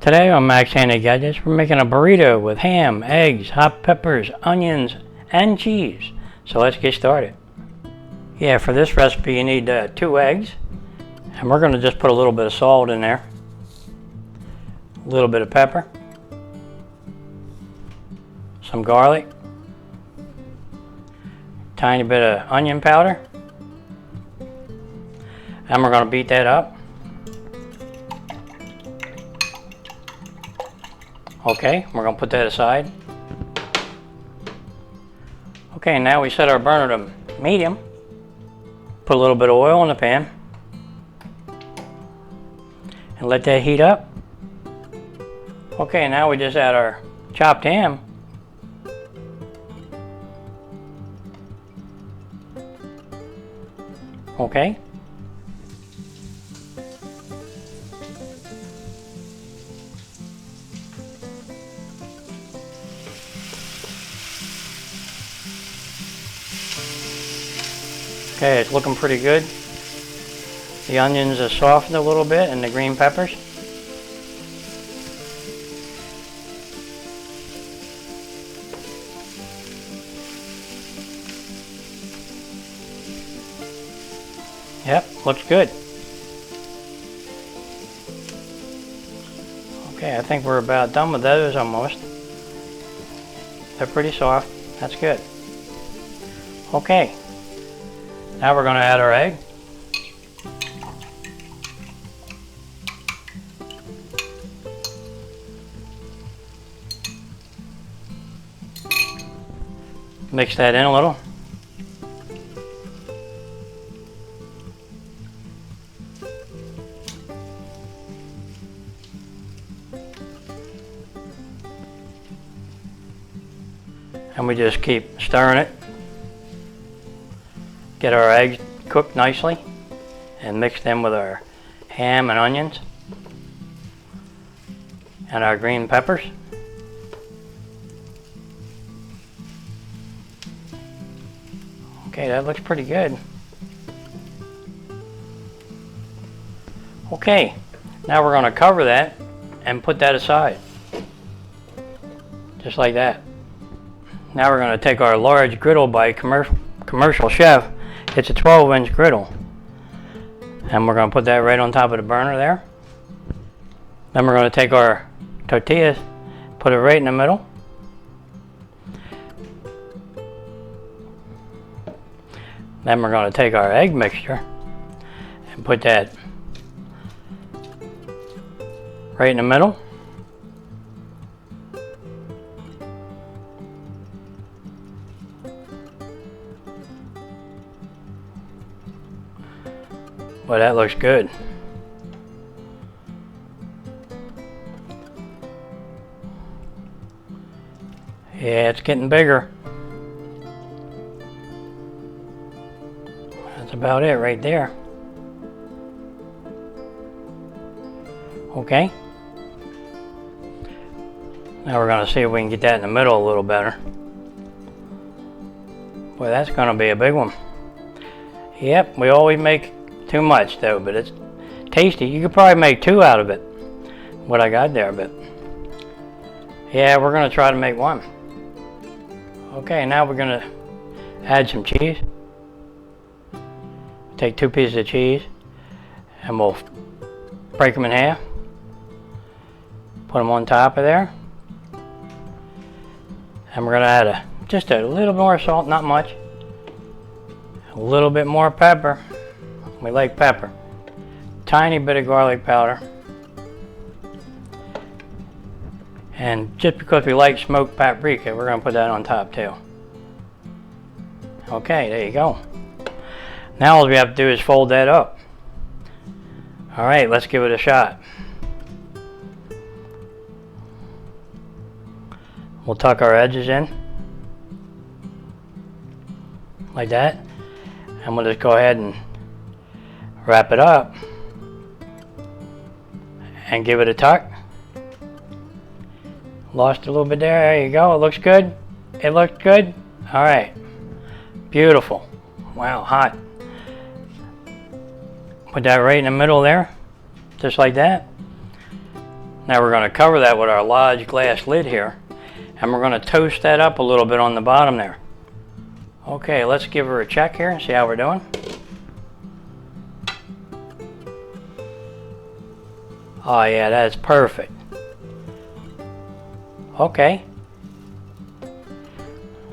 Today on Max Handy Gadgets, we're making a burrito with ham, eggs, hot peppers, onions, and cheese. So let's get started. Yeah, for this recipe you need 2 eggs, and we're going to just put a little bit of salt in there, a little bit of pepper, some garlic, tiny bit of onion powder, and we're going to beat that up. Okay, we're going to put that aside. Okay, now we set our burner to medium. Put a little bit of oil in the pan and let that heat up. Okay, now we just add our chopped ham. Okay. Okay, it's looking pretty good. The onions are softened a little bit and the green peppers. Yep, looks good. Okay, I think we're about done with those almost. They're pretty soft. That's good. Okay. Now we're going to add our egg. Mix that in a little. And we just keep stirring it. Get our eggs cooked nicely and mix them with our ham and onions and our green peppers. Okay, that looks pretty good. Okay, now we're going to cover that and put that aside. Just like that. Now we're going to take our large griddle by Commercial Chef. It's a 12-inch griddle, and we're going to put that right on top of the burner there. Then we're going to take our tortillas, put it right in the middle. Then we're going to take our egg mixture and put that right in the middle. Well, that looks good. Yeah, it's getting bigger. That's about it right there. Okay. Now we're going to see if we can get that in the middle a little better. Boy, that's going to be a big one. Yep, we always make too much though, but it's tasty. You could probably make 2 out of it, what I got there, but yeah, we're going to try to make 1. Okay, now we're going to add some cheese. Take 2 pieces of cheese and we'll break them in half. Put them on top of there. And we're going to add just a little more salt, not much. A little bit more pepper. We like pepper. Tiny bit of garlic powder. And just because we like smoked paprika, we're going to put that on top too. Okay, there you go. Now all we have to do is fold that up. Alright, let's give it a shot. We'll tuck our edges in. Like that. And we'll just go ahead and wrap it up and give it a tuck. Lost a little bit there. There you go. It looks good. It looks good. All right. Beautiful. Wow, hot. Put that right in the middle there, just like that. Now we're going to cover that with our large glass lid here, and we're going to toast that up a little bit on the bottom there. Okay, let's give her a check here and see how we're doing. Oh yeah, that's perfect. Okay.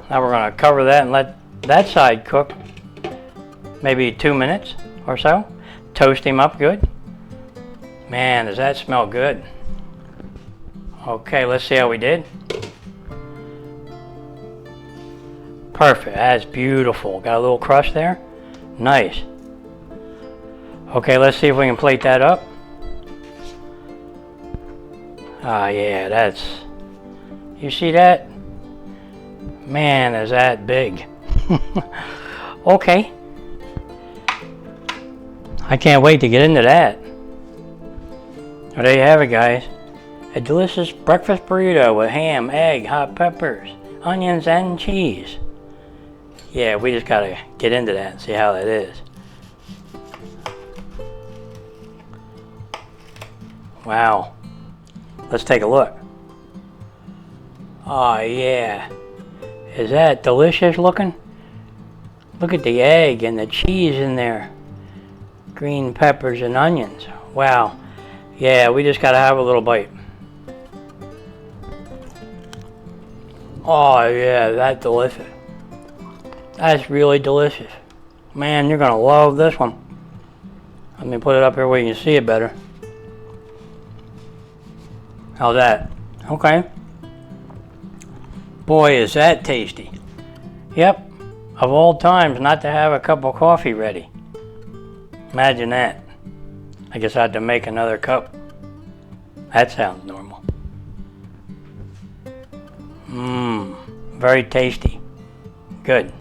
Now we're going to cover that and let that side cook maybe 2 minutes or so. Toast him up good. Man, does that smell good. Okay, let's see how we did. Perfect, that's beautiful. Got a little crust there. Nice. Okay, let's see if we can plate that up. Ah, yeah, that's... You see that? Man, is that big. Okay. I can't wait to get into that. Well, there you have it, guys. A delicious breakfast burrito with ham, egg, hot peppers, onions, and cheese. Yeah, we just gotta get into that and see how that is. Wow. Let's take a look. Oh yeah. Is that delicious looking? Look at the egg and the cheese in there. Green peppers and onions. Wow. Yeah, we just gotta have a little bite. Oh yeah, that's delicious. That's really delicious. Man, you're gonna love this one. Let me put it up here where you can see it better. How's that? Okay. Boy, is that tasty. Yep. Of all times not to have a cup of coffee ready. Imagine that. I guess I had to make another cup. That sounds normal. Mmm. Very tasty. Good.